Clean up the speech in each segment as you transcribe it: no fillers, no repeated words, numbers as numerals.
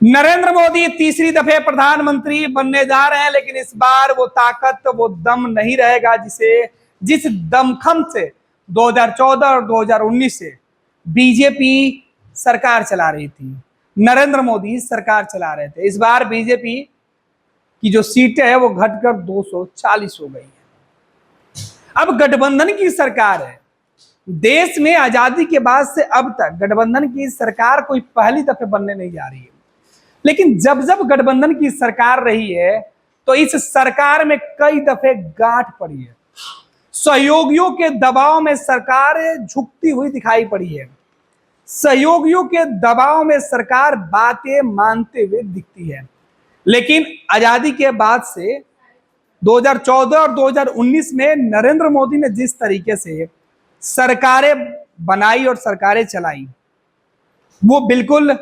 नरेंद्र मोदी तीसरी दफे प्रधानमंत्री बनने जा रहे हैं, लेकिन इस बार वो ताकत, वो दम नहीं रहेगा जिस दमखम से 2014 और 2019 से बीजेपी सरकार चला रही थी, नरेंद्र मोदी सरकार चला रहे थे। इस बार बीजेपी की जो सीटें है वो घटकर 240 हो गई है। अब गठबंधन की सरकार है। देश में आजादी के बाद से अब तक गठबंधन की सरकार कोई पहली दफे बनने नहीं जा रही है, लेकिन जब जब गठबंधन की सरकार रही है तो इस सरकार में कई दफे गांठ पड़ी है। सहयोगियों के दबाव में सरकार झुकती हुई दिखाई पड़ी है। सहयोगियों के दबाव में सरकार बातें मानते हुए दिखती है। लेकिन आजादी के बाद से 2014 और 2019 में नरेंद्र मोदी ने जिस तरीके से सरकारें बनाई और सरकारें चलाई, वो बिल्कुल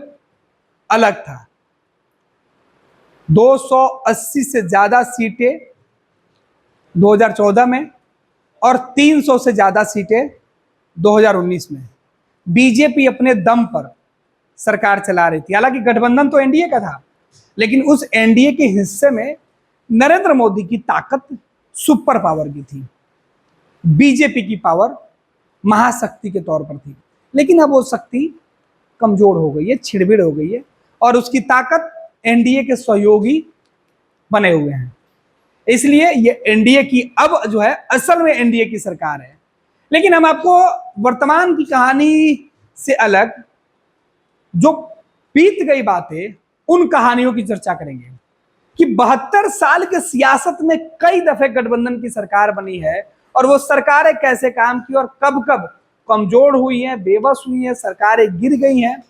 अलग था। 280 से ज्यादा सीटें 2014 में और 300 से ज्यादा सीटें 2019 में बीजेपी अपने दम पर सरकार चला रही थी। हालांकि गठबंधन तो एनडीए का था, लेकिन उस एनडीए के हिस्से में नरेंद्र मोदी की ताकत सुपर पावर की थी, बीजेपी की पावर महाशक्ति के तौर पर थी। लेकिन अब वो शक्ति कमजोर हो गई है, छिड़बिड़ हो गई है और उसकी ताकत एनडीए के सहयोगी बने हुए हैं। इसलिए ये एनडीए की अब जो है असल में एनडीए की सरकार है। लेकिन हम आपको वर्तमान की कहानी से अलग जो बीत गई बातें, उन कहानियों की चर्चा करेंगे कि 72 साल के सियासत में कई दफे गठबंधन की सरकार बनी है और वो सरकारें कैसे काम की और कब कब कमजोर हुई हैं, बेबस हुई हैं, सरकारें गिर गई हैं,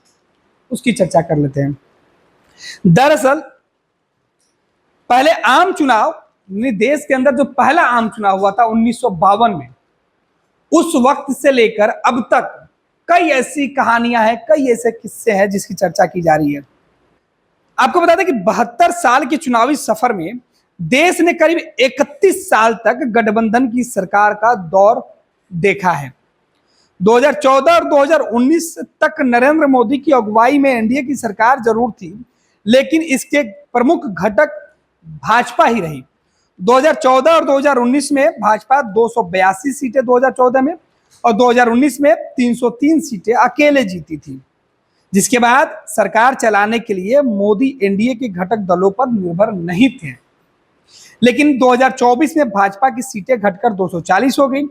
उसकी चर्चा कर लेते हैं। दरअसल पहले आम चुनाव, देश के अंदर जो पहला आम चुनाव हुआ था 1952 में, उस वक्त से लेकर अब तक कई ऐसी कहानियां हैं, कई ऐसे किस्से हैं जिसकी चर्चा की जा रही है। आपको बता दें कि 72 साल के चुनावी सफर में देश ने करीब 31 साल तक गठबंधन की सरकार का दौर देखा है। 2014 और 2019 तक नरेंद्र मोदी की अगुवाई में एनडीए की सरकार जरूर थी, लेकिन इसके प्रमुख घटक भाजपा ही रही। 2014 और 2019 में भाजपा 282 सीटें 2014 में और 2019 में 303 सीटें अकेले जीती थी, जिसके बाद सरकार चलाने के लिए मोदी एनडीए के घटक दलों पर निर्भर नहीं थे। लेकिन 2024 में भाजपा की सीटें घटकर 240 हो गई,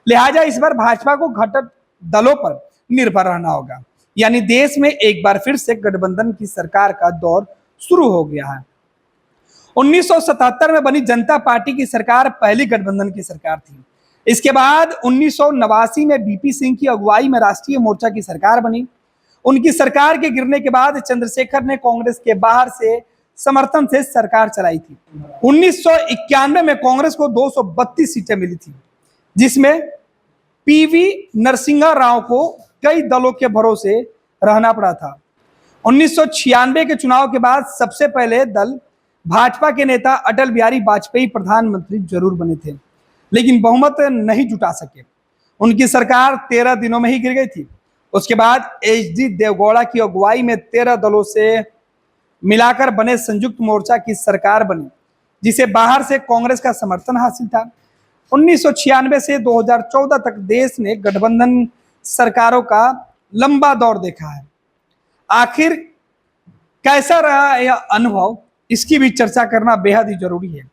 लिहाजा इस बार भाजपा को घटक दलों पर निर्भर रहना होगा। यानी देश में एक बार फिर से गठबंधन की सरकार का दौर शुरू हो गया है। 1977 में बनी जनता पार्टी की सरकार पहली गठबंधन की सरकार थी। इसके बाद 1989 में बीपी सिंह की अगुवाई में राष्ट्रीय मोर्चा की सरकार बनी। उनकी सरकार के गिरने के बाद चंद्रशेखर ने कांग्रेस के बाहर से समर्थन से सरकार चलाई थी। 1991 में कांग्रेस को 232 सीटें मिली थी, जिसमें पीवी नरसिंहा राव को कई दलों के भरोसे रहना पड़ा था। 1996 के चुनाव के बाद सबसे पहले दल भाजपा के नेता अटल बिहारी वाजपेयी प्रधानमंत्री जरूर बने थे, लेकिन बहुमत नहीं जुटा सके। उनकी सरकार 13 दिनों में ही गिर गई थी। उसके बाद एचडी देवगौड़ा की अगुवाई में 13 दलों से मिलाकर बने संयुक्त मोर्चा की सरकार बनी, जिसे बाहर से कांग्रेस का समर्थन हासिल था। 1996 से 2014 तक देश ने गठबंधन सरकारों का लंबा दौर देखा है। आखिर कैसा रहा यह अनुभव, इसकी भी चर्चा करना बेहद ही जरूरी है।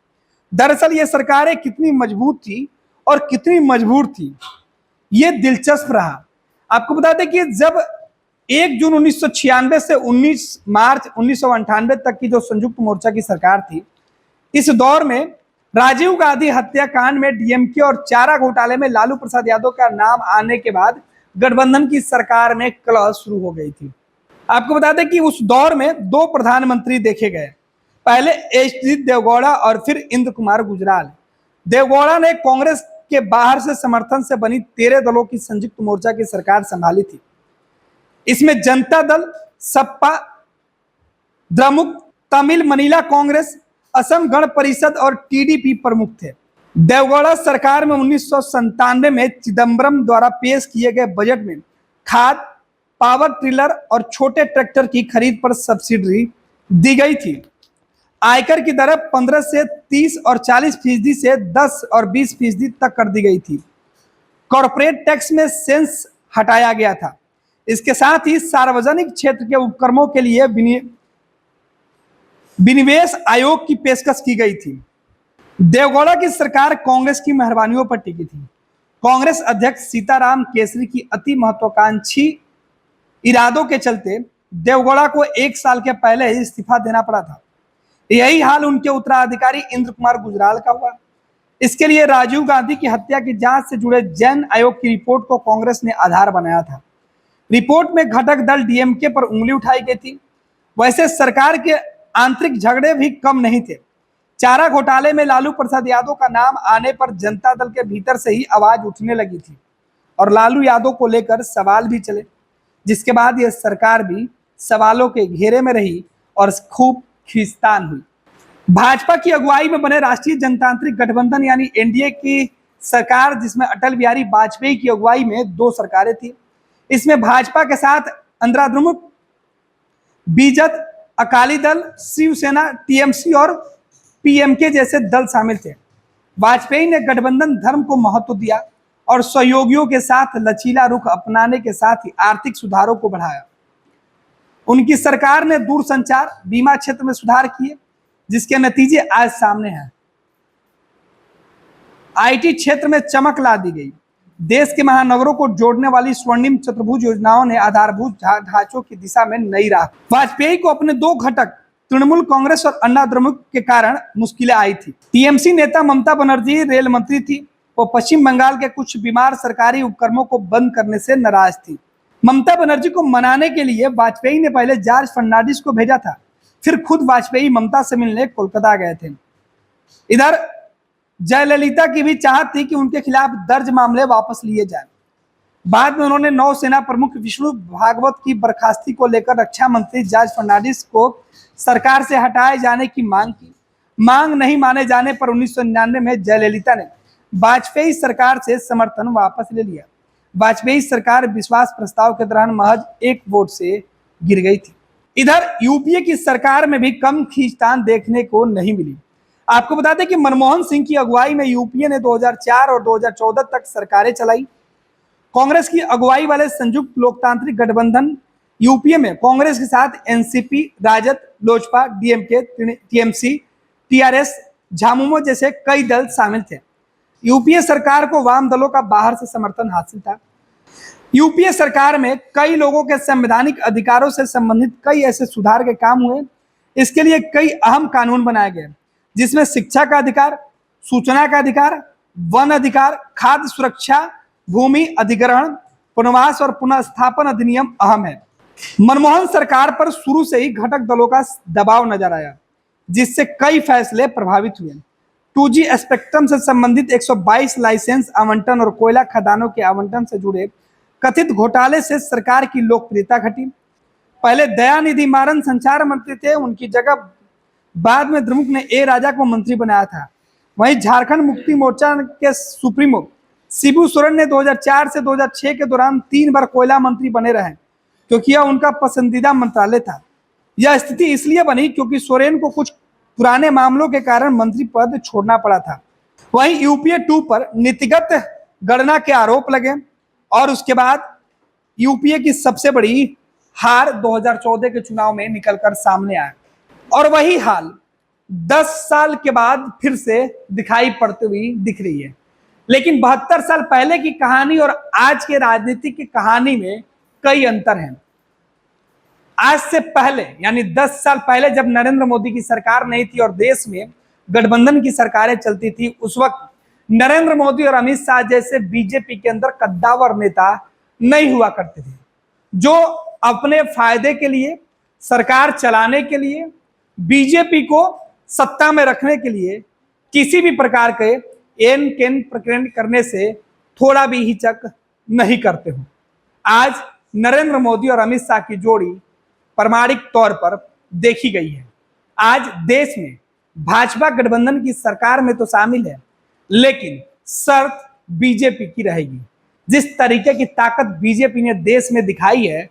दरअसल ये सरकारें कितनी मजबूत थी और कितनी मजबूर थी, ये दिलचस्प रहा। आपको बता दें कि जब 1 जून 1996 से 19 मार्च 1998 तक की जो संयुक्त मोर्चा की सरकार थी, इस दौर में राजीव गांधी हत्याकांड में डीएमके और चारा घोटाले में लालू प्रसाद यादव का नाम आने के बाद गठबंधन की सरकार में कलह शुरू हो गई थी। आपको बता दें कि उस दौर में 2 प्रधानमंत्री देखे गए, पहले एचडी देवगौड़ा और फिर इंद्र कुमार गुजराल। देवगौड़ा ने कांग्रेस के बाहर से समर्थन से बनी 13 दलों की संयुक्त मोर्चा की सरकार संभाली थी। इसमें जनता दल, सपा, द्रमुक, तमिल मनीला कांग्रेस, असम गण परिषद और टीडीपी प्रमुख थे। देवगौड़ा सरकार में 1997 में चिदम्बरम द्वारा पेश किए गए बजट में खाद, पावर टिलर और छोटे ट्रैक्टर की खरीद पर सब्सिडी दी गई थी। आयकर की दर 15 से 30 और 40% से 10 और 20% तक कर दी गई थी। कॉर्पोरेट टैक्स में सेंस हटाया गया था। इसके साथ ही सार्वजनिक क्षेत्र के उपक्रमों के लिए विनिवेश आयोग की पेशकश की गई थी। देवगौड़ा की सरकार कांग्रेस की मेहरबानियों पर टिकी थी। कांग्रेस अध्यक्ष सीताराम केसरी की अति महत्वाकांक्षी इरादों के चलते देवगौड़ा को 1 साल के पहले ही इस्तीफा देना पड़ा था। यही हाल उनके उत्तराधिकारी इंद्र कुमार गुजराल का हुआ। इसके लिए राजीव गांधी की हत्या की जांच से जुड़े जैन आयोग की रिपोर्ट को कांग्रेस ने आधार बनाया था। रिपोर्ट में घटक दल डीएमके पर उंगली उठाई गई थी। वैसे सरकार के आंतरिक झगड़े भी कम नहीं थे। चारा घोटाले में लालू प्रसाद यादव का नाम आने पर जनता दल के भीतर से ही आवाज उठने लगी थी और लालू यादव को लेकर सवाल भी चले, जिसके बाद यह सरकार भी सवालों के घेरे में रही और खूब खींचतान हुई। भाजपा की अगुवाई में बने राष्ट्रीय जनतांत्रिक गठबंधन यानी एनडीए की सरकार, जिसमें अटल बिहारी वाजपेयी की अगुवाई में 2 सरकारें थी। इसमें भाजपा के साथ अंतर्द्रमुक बीजद, अकाली दल, शिवसेना, टीएमसी और पीएमके जैसे दल शामिल थे। वाजपेयी ने गठबंधन धर्म को महत्व दिया और सहयोगियों के साथ लचीला रुख अपनाने के साथ ही आर्थिक सुधारों को बढ़ाया। उनकी सरकार ने दूरसंचार, बीमा क्षेत्र में सुधार किए, जिसके नतीजे आज सामने हैं। आईटी क्षेत्र में चमक ला दी गई। देश के महानगरों को जोड़ने वाली स्वर्णिम चतुर्भुज योजनाओं ने आधारभूत ढांचों की दिशा में नई राह। वाजपेयी को अपने 2 घटक तृणमूल कांग्रेस और अन्ना द्रमुक के कारण मुश्किलें आई थी। टीएमसी नेता ममता बनर्जी रेल मंत्री थी। वो पश्चिम बंगाल के कुछ बीमार सरकारी उपक्रमों को बंद करने से नाराज थी। ममता बनर्जी को मनाने के लिए वाजपेयी ने पहले जॉर्ज फर्नांडिस को भेजा था। फिर खुद वाजपेयी ममता से मिलने कोलकाता गए थे। इधर जयललिता की भी चाहत थी कि उनके खिलाफ दर्ज मामले वापस लिए जाएं। बाद में उन्होंने नौसेना प्रमुख विष्णु भागवत की बर्खास्ती को लेकर रक्षा मंत्री जॉर्ज फर्नांडिस को सरकार से हटाए जाने की मांग की। मांग नहीं माने जाने पर 1999 में जयललिता ने वाजपेयी सरकार से समर्थन वापस ले लिया। वाजपेयी सरकार विश्वास प्रस्ताव के दौरान महज 1 वोट से गिर गई थी। इधर यूपीए की सरकार में भी कम खींचतान देखने को नहीं मिली। आपको बता दें कि मनमोहन सिंह की अगुवाई में यूपीए ने 2004 और 2014 तक सरकारें चलाई। कांग्रेस की अगुवाई वाले संयुक्त लोकतांत्रिक गठबंधन यूपीए में कांग्रेस के साथ एनसीपी, राजद, लोजपा, डीएमके, टीएमसी, टीआरएस, झामुमो जैसे कई दल शामिल थे। यूपीए सरकार को वाम दलों का बाहर से समर्थन हासिल था। यूपीए सरकार में कई लोगों के संवैधानिक अधिकारों से संबंधित कई ऐसे सुधार के काम हुए। इसके लिए कई अहम कानून बनाए गए, जिसमें शिक्षा का अधिकार, सूचना का अधिकार, वन अधिकार, खाद्य सुरक्षा, भूमि अधिग्रहण, पुनर्वास और पुनर्स्थापन अधिनियम अहम है। मनमोहन सरकार पर शुरू से ही घटक दलों का दबाव नजर आया, जिससे कई फैसले प्रभावित हुए। 2G स्पेक्ट्रम से संबंधित 122 लाइसेंस आवंटन और कोयला खदानों के आवंटन से जुड़े कथित घोटाले से सरकार की लोकप्रियता घटी। पहले दयानिधि मारन संचार मंत्री थे, उनकी जगह बाद में द्रमुक ने ए राजा को मंत्री बनाया था। वहीं झारखंड मुक्ति मोर्चा के सुप्रीमो शिबू सोरेन ने 2004 से 2006 के दौरान 3 बार कोयला मंत्री बने रहे, क्योंकि यह उनका पसंदीदा मंत्रालय था। यह स्थिति इसलिए बनी क्योंकि सोरेन को कुछ पुराने मामलों के कारण मंत्री पद छोड़ना पड़ा था। वहीं यूपीए 2 पर नीतिगत गणना के आरोप लगे और उसके बाद यूपीए की सबसे बड़ी हार 2014 के चुनाव में निकलकर सामने आया और वही हाल 10 साल के बाद फिर से दिखाई पड़ती हुई दिख रही है। लेकिन 72 साल पहले की कहानी और आज के राजनीतिक की कहानी में कई अंतर हैं। आज से पहले यानी 10 साल पहले जब नरेंद्र मोदी की सरकार नहीं थी और देश में गठबंधन की सरकारें चलती थी, उस वक्त नरेंद्र मोदी और अमित शाह जैसे बीजेपी के अंदर कद्दावर नेता नहीं हुआ करते थे, जो अपने फायदे के लिए, सरकार चलाने के लिए, बीजेपी को सत्ता में रखने के लिए किसी भी प्रकार के एन केन प्रकरण करने से थोड़ा भी हिचक नहीं करते हो। आज नरेंद्र मोदी और अमित शाह की जोड़ी प्रामाणिक तौर पर देखी गई है। आज देश में भाजपा गठबंधन की सरकार में तो शामिल है, लेकिन शर्त बीजेपी की रहेगी। जिस तरीके की ताकत बीजेपी ने देश में दिखाई है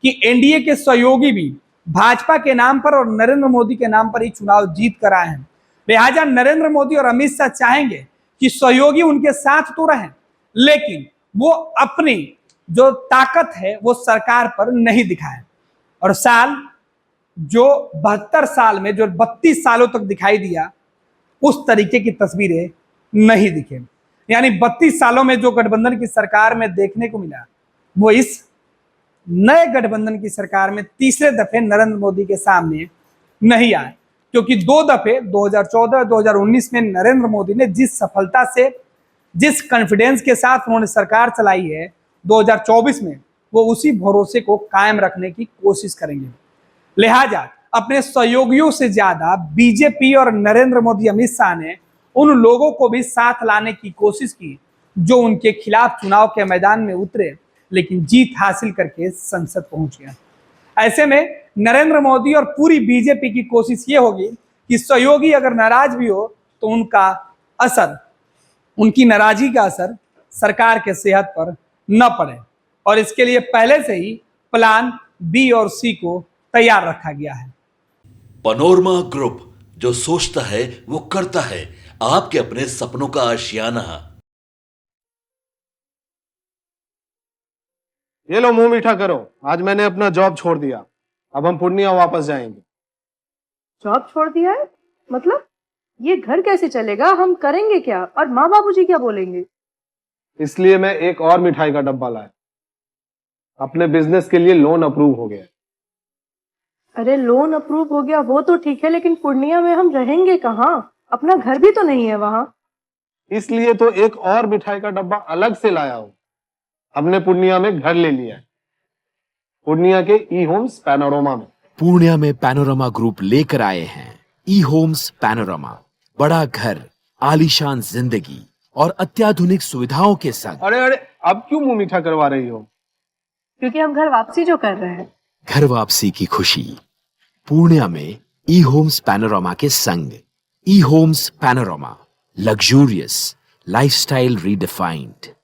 कि एनडीए के सहयोगी भी भाजपा के नाम पर और नरेंद्र मोदी के नाम पर ही चुनाव जीत कर आए हैं। लिहाजा नरेंद्र मोदी और अमित शाह चाहेंगे कि सहयोगी उनके साथ तो रहें, लेकिन वो अपनी जो ताकत है वो सरकार पर नहीं दिखाएं और साल जो 72 साल में जो 32 सालों तक दिखाई दिया उस तरीके की तस्वीरें नहीं दिखे। यानी 32 सालों में जो गठबंधन की सरकार में देखने को मिला वो इस नए गठबंधन की सरकार में तीसरे दफे नरेंद्र मोदी के सामने नहीं आए, क्योंकि दो दफे 2014 और 2019 में नरेंद्र मोदी ने जिस सफलता से, जिस कॉन्फिडेंस के साथ उन्होंने सरकार चलाई है, 2024 में वो उसी भरोसे को कायम रखने की कोशिश करेंगे। लिहाजा अपने सहयोगियों से ज्यादा बीजेपी और नरेंद्र मोदी अमित शाह ने उन लोगों को भी साथ लाने की कोशिश की जो उनके खिलाफ चुनाव के मैदान में उतरे लेकिन जीत हासिल करके संसद पहुंच गया। ऐसे में नरेंद्र मोदी और पूरी बीजेपी की कोशिश ये होगी कि सहयोगी अगर नाराज भी हो तो उनका असर, उनकी नाराजगी का असर सरकार के सेहत पर न पड़े और इसके लिए पहले से ही प्लान बी और सी को तैयार रखा गया है। पैनोरमा ग्रुप, जो सोचता है वो करता है। आपके अपने सपनों का आशियाना। ये लो मुंह मीठा करो, आज मैंने अपना जॉब छोड़ दिया, अब हम पूर्णिया वापस जाएंगे। जॉब छोड़ दिया है? मतलब ये घर कैसे चलेगा? हम करेंगे क्या? और माँ बाबूजी क्या बोलेंगे? इसलिए मैं एक और मिठाई का डब्बा लाया। अपने बिजनेस के लिए लोन अप्रूव हो गया। अरे लोन अप्रूव हो गया वो तो ठीक है, लेकिन पूर्णिया में हम रहेंगे कहाँ? अपना घर भी तो नहीं है वहां। इसलिए तो एक और मिठाई का डब्बा अलग से लाया हूं। हमने पूर्णिया में घर ले लिया है, पूर्णिया के ई होम्स पैनोरमा में। पूर्णिया में पैनोरमा ग्रुप लेकर आए हैं ई होम्स पैनोरमा। बड़ा घर, आलीशान जिंदगी और अत्याधुनिक सुविधाओं के संग। अरे अरे, अब क्यों मुंह मीठा करवा रही हो? क्योंकि हम घर वापसी जो कर रहे हैं। घर वापसी की खुशी पूर्णिया में ई होम्स पैनोरमा के संग। E homes panorama, luxurious lifestyle redefined.